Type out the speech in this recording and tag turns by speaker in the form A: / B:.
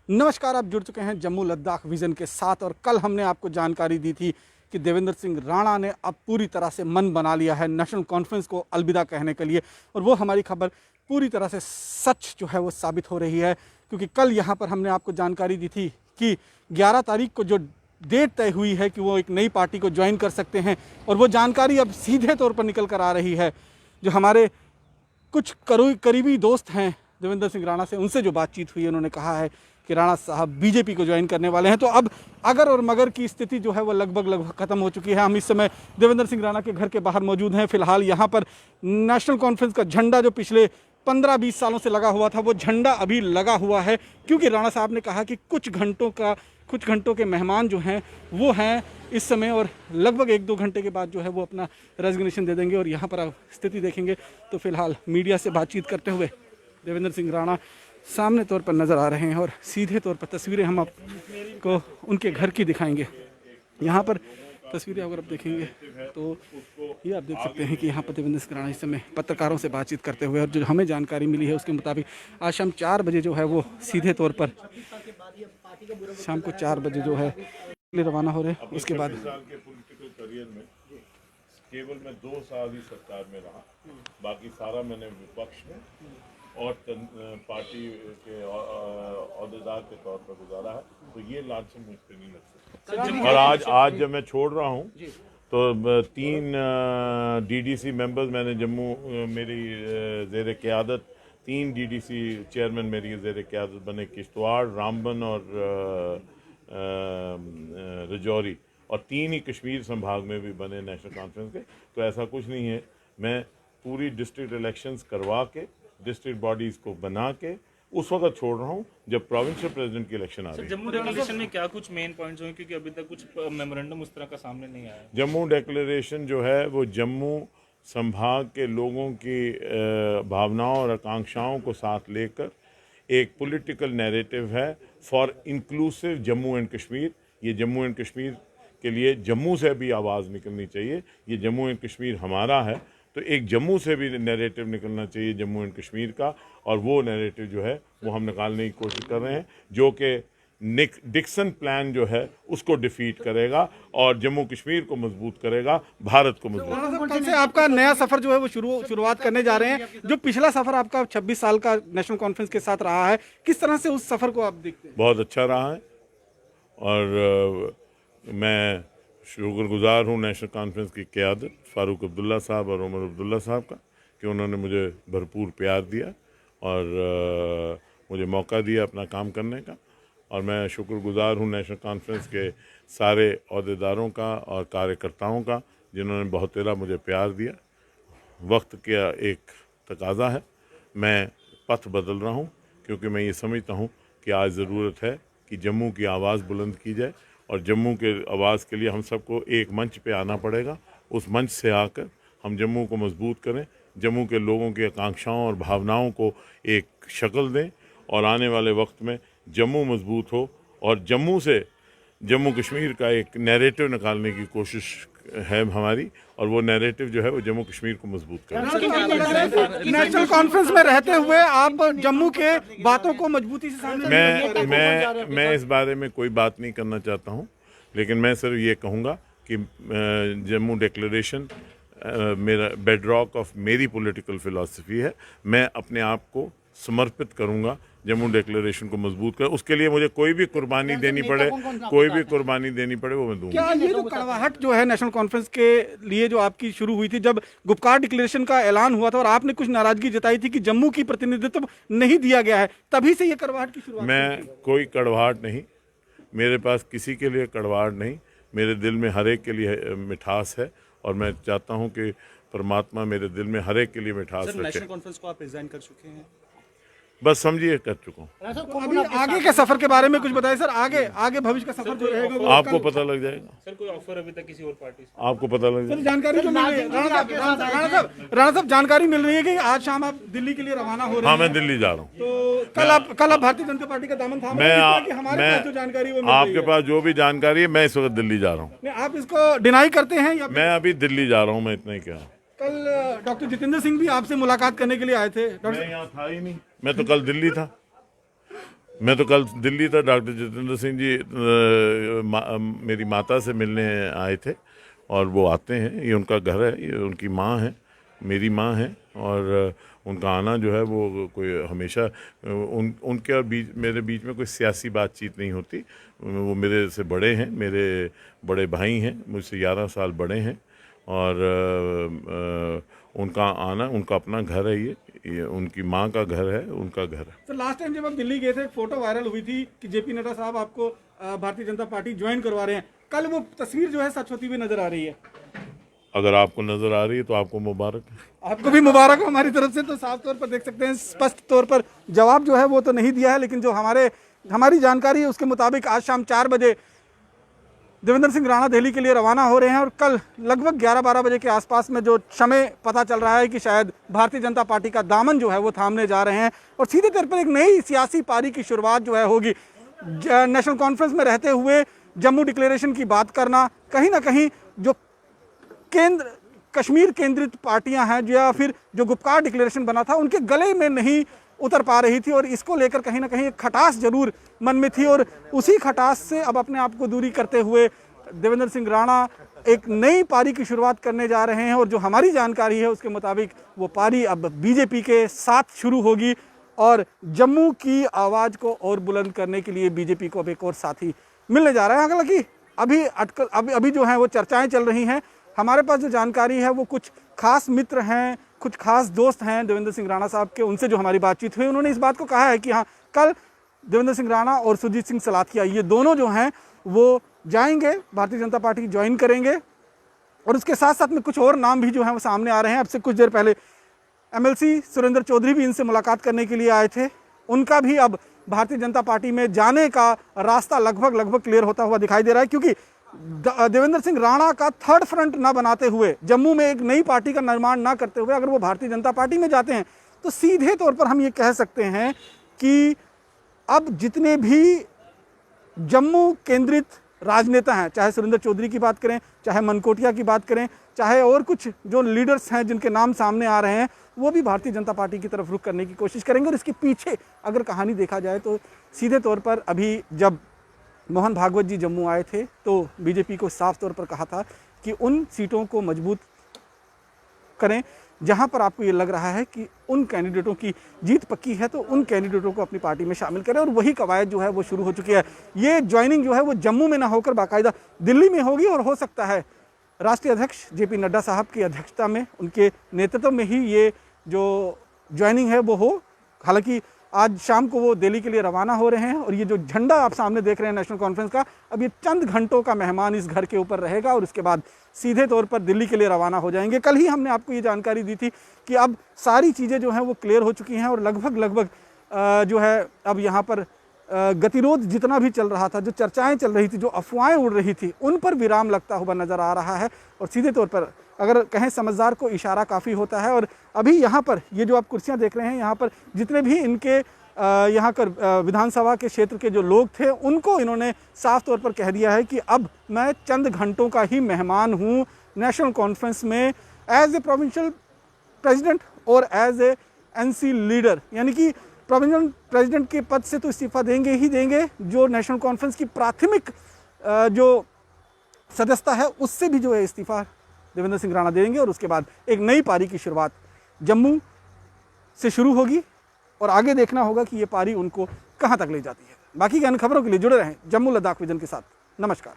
A: नमस्कार, आप जुड़ चुके हैं जम्मू लद्दाख विजन के साथ। और कल हमने आपको जानकारी दी थी कि देवेंद्र सिंह राणा ने अब पूरी तरह से मन बना लिया है नेशनल कॉन्फ्रेंस को अलविदा कहने के लिए। और वो हमारी खबर पूरी तरह से सच जो है वो साबित हो रही है, क्योंकि कल यहाँ पर हमने आपको जानकारी दी थी कि 11 तारीख को जो डेट तय हुई है कि वो एक नई पार्टी को ज्वाइन कर सकते हैं, और वो जानकारी अब सीधे तौर पर निकल कर आ रही है। जो हमारे कुछ करीबी दोस्त हैं देवेंद्र सिंह राणा से, उनसे जो बातचीत हुई, उन्होंने कहा है कि राणा साहब बीजेपी को ज्वाइन करने वाले हैं। तो अब अगर और मगर की स्थिति जो है वो लगभग खत्म हो चुकी है। हम इस समय देवेंद्र सिंह राणा के घर के बाहर मौजूद हैं। फिलहाल यहाँ पर नेशनल कॉन्फ्रेंस का झंडा जो पिछले 15-20 सालों से लगा हुआ था, वो झंडा अभी लगा हुआ है, क्योंकि राणा साहब ने कहा कि कुछ घंटों के मेहमान जो हैं वो हैं इस समय, और लगभग 1-2 घंटे के बाद जो है वो अपना रेजिग्नेशन दे देंगे। और यहाँ पर आप स्थिति देखेंगे तो फिलहाल मीडिया से बातचीत करते हुए देवेंद्र सिंह राणा सामने तौर पर नज़र आ रहे हैं, और सीधे तौर पर तस्वीरें हम आपको उनके घर की दिखाएंगे। यहाँ पर तस्वीरें अगर आप देखेंगे तो ये आप देख सकते हैं कि यहाँ पर देवेंद्र सिंह राणा इस समय पत्रकारों से बातचीत करते हुए, और जो हमें जानकारी मिली है उसके मुताबिक आज शाम 4 बजे जो है वो सीधे तौर पर शाम को 4 बजे जो है रवाना हो रहे हैं। उसके बाद
B: केवल मैं 2 साल ही सरकार में रहा, बाकी सारा मैंने विपक्ष में और पार्टी के अहदेदार के तौर पर गुजारा है, तो ये लांछन मुझ पर नहीं लग सकता। और आज जब मैं छोड़ रहा हूँ तो 3 डीडीसी मेंबर्स मैंने जम्मू मेरी ज़ेर क़यादत 3 डीडीसी चेयरमैन मेरी ज़ेर क़यादत बने, किश्तवाड़, रामबन और रजौरी, और 3 ही कश्मीर संभाग में भी बने नेशनल कॉन्फ्रेंस के। तो ऐसा कुछ नहीं है, मैं पूरी डिस्ट्रिक्ट इलेक्शंस करवा के डिस्ट्रिक्ट बॉडीज़ को बना के उस वक्त छोड़ रहा हूँ जब प्रोविंशियल प्रेसिडेंट की इलेक्शन आ रही है।
C: जम्मू डिक्लेरेशन में क्या कुछ मेन पॉइंट्स होंगे, क्योंकि अभी तक कुछ मेमोरेंडम उस तरह का सामने नहीं आया है।
B: जम्मू डिक्लेरेशन जो है वो जम्मू संभाग के लोगों की भावनाओं और आकांक्षाओं को साथ लेकर एक पॉलिटिकल नैरेटिव है for inclusive Jammu and Kashmir. ये जम्मू एंड कश्मीर के लिए जम्मू से भी आवाज़ निकलनी चाहिए। ये जम्मू एंड कश्मीर हमारा है, तो एक जम्मू से भी नैरेटिव निकलना चाहिए जम्मू एंड कश्मीर का, और वो नैरेटिव जो है वो हम निकालने की कोशिश कर रहे हैं, जो कि डिक्सन प्लान जो है उसको डिफीट करेगा और जम्मू कश्मीर को मजबूत करेगा, भारत को मजबूत करेगा।
A: कल से आपका नया सफर जो है वो शुरुआत करने जा रहे हैं। जो पिछला सफर आपका 26 साल का नेशनल कॉन्फ्रेंस के साथ रहा है, किस तरह से उस सफर को आप देखते हैं?
B: बहुत अच्छा रहा है, और मैं शुक्रगुजार हूँ नेशनल कॉन्फ्रेंस की क़यादत फ़ारूक अब्दुल्ला साहब और उमर अब्दुल्ला साहब का कि उन्होंने मुझे भरपूर प्यार दिया और मुझे मौका दिया अपना काम करने का। और मैं शुक्रगुजार हूँ नेशनल कॉन्फ्रेंस के सारे अहदेदारों का और कार्यकर्ताओं का, जिन्होंने बहुत तेरा मुझे प्यार दिया। वक्त का एक तकाज़ा है, मैं पथ बदल रहा हूँ, क्योंकि मैं ये समझता हूँ कि आज ज़रूरत है कि जम्मू की आवाज़ बुलंद की जाए, और जम्मू के आवाज़ के लिए हम सबको एक मंच पे आना पड़ेगा। उस मंच से आकर हम जम्मू को मजबूत करें, जम्मू के लोगों की आकांक्षाओं और भावनाओं को एक शक्ल दें, और आने वाले वक्त में जम्मू मजबूत हो, और जम्मू से जम्मू कश्मीर का एक नैरेटिव निकालने की कोशिश है हमारी, और वो नैरेटिव जो है वो जम्मू कश्मीर को मजबूत करेगा।
A: नेशनल कॉन्फ्रेंस में रहते हुए आप जम्मू के बातों को मजबूती से सामने
B: मैं इस बारे में कोई बात नहीं करना चाहता हूँ, लेकिन मैं सिर्फ ये कहूँगा कि जम्मू डिक्लेरेशन मेरा बेडरॉक ऑफ मेरी पॉलिटिकल फिलॉसफी है। मैं अपने आप को समर्पित करूँगा जम्मू डिक्लेरेशन को मजबूत कर। उसके लिए मुझे कोई भी कुर्बानी देनी पड़े, वो मैं दूंगा।
A: क्या ये जो कड़वाहट जो है नेशनल कॉन्फ्रेंस के लिए जो आपकी शुरू हुई थी, जब गुपकार डिक्लेरेशन का ऐलान हुआ था और आपने कुछ नाराजगी जताई थी कि जम्मू की प्रतिनिधित्व नहीं दिया गया है, तभी से ये कड़वाहट की शुरुआत?
B: मैं कोई कड़वाहट नहीं, मेरे पास किसी के लिए कड़वाहट नहीं, मेरे दिल में हर एक के लिए मिठास है, और मैं चाहता हूँ कि परमात्मा मेरे दिल में हर एक के लिए मिठास रखे।
C: नेशनल कॉन्फ्रेंस को आप रिजाइन कर चुके हैं?
B: बस समझिए कर चुका हूँ।
A: अभी आगे के सफर के बारे में कुछ बताइए सर। आगे भविष्य का सफर जो रहेगा वो
B: आपको पता लग जाएगा।
C: सर, कोई ऑफर अभी तक किसी और पार्टी से?
B: आपको पता लग जाएगा।
A: जानकारी तो मिल रही है राणा साहब, जानकारी मिल रही है कि आज शाम आप दिल्ली के लिए रवाना हो रहे हैं।
B: हाँ, मैं दिल्ली जा रहा हूँ।
A: तो कल आप भारतीय जनता पार्टी का दामन थाम रहे हैं कि हमारे पास जो जानकारी वो मिल रही है?
B: आपके पास जो भी जानकारी है, मैं इस वक्त दिल्ली जा रहा हूँ।
A: आप इसको डिनाई करते हैं या?
B: मैं अभी दिल्ली जा रहा हूँ, मैं इतना ही कह रहा हूँ।
A: कल डॉक्टर जितेंद्र सिंह भी आपसे मुलाकात करने के लिए आए थे।
B: मैं यहाँ था ही नहीं, मैं तो कल दिल्ली था। मैं तो कल दिल्ली था, डॉक्टर जितेंद्र सिंह जी मेरी माता से मिलने आए थे और वो आते हैं, ये उनका घर है, ये उनकी माँ है, मेरी माँ है, और उनका आना जो है वो कोई हमेशा उनके और मेरे बीच में कोई सियासी बातचीत नहीं होती। वो मेरे से बड़े हैं, मेरे बड़े भाई हैं, मुझसे 11 साल बड़े हैं, और उनका आना, उनका अपना घर है, ये उनकी माँ का घर है, उनका घर है।
A: सर लास्ट टाइम जब आप दिल्ली गए थे एक फोटो वायरल हुई थी कि जेपी नड्डा साहब आपको भारतीय जनता पार्टी ज्वाइन करवा रहे हैं, कल वो तस्वीर जो है सच होती हुई नजर आ रही है।
B: अगर आपको नजर आ रही है तो आपको मुबारक।
A: आपको भी मुबारक हो हमारी तरफ से। तो साफ तौर पर देख सकते हैं, स्पष्ट तौर पर जवाब जो है वो तो नहीं दिया है, लेकिन जो हमारी जानकारी है उसके मुताबिक आज शाम 4 बजे देवेंद्र सिंह राणा दिल्ली के लिए रवाना हो रहे हैं, और कल लगभग 11-12 बजे के आसपास में जो समय पता चल रहा है कि शायद भारतीय जनता पार्टी का दामन जो है वो थामने जा रहे हैं, और सीधे तौर पर एक नई सियासी पारी की शुरुआत जो है होगी। नेशनल कॉन्फ्रेंस में रहते हुए जम्मू डिक्लेरेशन की बात करना, कहीं ना कहीं जो कश्मीर केंद्रित पार्टियां हैं या फिर जो गुपकार डिक्लेरेशन बना था उनके गले में नहीं उतर पा रही थी, और इसको लेकर कहीं ना कहीं एक खटास जरूर मन में थी, और उसी खटास से अब अपने आप को दूरी करते हुए देवेंद्र सिंह राणा एक नई पारी की शुरुआत करने जा रहे हैं। और जो हमारी जानकारी है उसके मुताबिक वो पारी अब बीजेपी के साथ शुरू होगी, और जम्मू की आवाज़ को और बुलंद करने के लिए बीजेपी को अब एक और साथी मिलने जा रहा है। हालांकि अभी जो है वो चर्चाएं चल रही हैं। हमारे पास जो जानकारी है वो कुछ खास मित्र हैं, कुछ खास दोस्त हैं देवेंद्र सिंह राणा साहब के, उनसे जो हमारी बातचीत हुई उन्होंने इस बात को कहा है कि हाँ, कल देवेंद्र सिंह राणा और सुरजीत सिंह सलाथिया ये दोनों जो हैं वो जाएंगे, भारतीय जनता पार्टी ज्वाइन करेंगे। और उसके साथ साथ में कुछ और नाम भी जो हैं वो सामने आ रहे हैं। अब से कुछ देर पहले MLC सुरेंद्र चौधरी भी इनसे मुलाकात करने के लिए आए थे, उनका भी अब भारतीय जनता पार्टी में जाने का रास्ता लगभग क्लियर होता हुआ दिखाई दे रहा है, क्योंकि देवेंद्र सिंह राणा का थर्ड फ्रंट ना बनाते हुए, जम्मू में एक नई पार्टी का निर्माण ना करते हुए अगर वो भारतीय जनता पार्टी में जाते हैं तो सीधे तौर पर हम ये कह सकते हैं कि अब जितने भी जम्मू केंद्रित राजनेता हैं, चाहे सुरेंद्र चौधरी की बात करें, चाहे मनकोटिया की बात करें, चाहे और कुछ जो लीडर्स हैं जिनके नाम सामने आ रहे हैं, वो भी भारतीय जनता पार्टी की तरफ रुख करने की कोशिश करेंगे। और इसके पीछे अगर कहानी देखा जाए तो सीधे तौर पर अभी जब मोहन भागवत जी जम्मू आए थे तो बीजेपी को साफ तौर पर कहा था कि उन सीटों को मजबूत करें जहां पर आपको ये लग रहा है कि उन कैंडिडेटों की जीत पक्की है, तो उन कैंडिडेटों को अपनी पार्टी में शामिल करें, और वही कवायद जो है वो शुरू हो चुकी है। ये ज्वाइनिंग जो है वो जम्मू में ना होकर बाकायदा दिल्ली में होगी, और हो सकता है राष्ट्रीय अध्यक्ष जेपी नड्डा साहब की अध्यक्षता में, उनके नेतृत्व में ही ये जो ज्वाइनिंग है वो हो। हालांकि आज शाम को वो दिल्ली के लिए रवाना हो रहे हैं, और ये जो झंडा आप सामने देख रहे हैं नेशनल कॉन्फ्रेंस का, अब ये चंद घंटों का मेहमान इस घर के ऊपर रहेगा, और उसके बाद सीधे तौर पर दिल्ली के लिए रवाना हो जाएंगे। कल ही हमने आपको ये जानकारी दी थी कि अब सारी चीज़ें जो हैं वो क्लियर हो चुकी हैं, और लगभग जो है अब यहाँ पर गतिरोध जितना भी चल रहा था, जो चर्चाएं चल रही थी, जो अफवाहें उड़ रही थी, उन पर विराम लगता हुआ नज़र आ रहा है। और सीधे तौर पर अगर कहें समझदार को इशारा काफ़ी होता है। और अभी यहाँ पर ये जो आप कुर्सियाँ देख रहे हैं, यहाँ पर जितने भी इनके यहाँ कर विधानसभा के क्षेत्र के जो लोग थे, उनको इन्होंने साफ तौर पर कह दिया है कि अब मैं चंद घंटों का ही मेहमान हूँ नेशनल कॉन्फ्रेंस में, एज ए प्रोविंशियल प्रेसिडेंट और एज ए NC लीडर। यानी कि प्रोविंशियल प्रेसिडेंट के पद से तो इस्तीफा देंगे ही देंगे, जो नेशनल कॉन्फ्रेंस की प्राथमिक जो सदस्यता है उससे भी जो है इस्तीफा देवेंद्र सिंह राणा देंगे, और उसके बाद एक नई पारी की शुरुआत जम्मू से शुरू होगी, और आगे देखना होगा कि ये पारी उनको कहां तक ले जाती है। बाकी की अन्य खबरों के लिए जुड़े रहें जम्मू लद्दाख विजन के साथ। नमस्कार।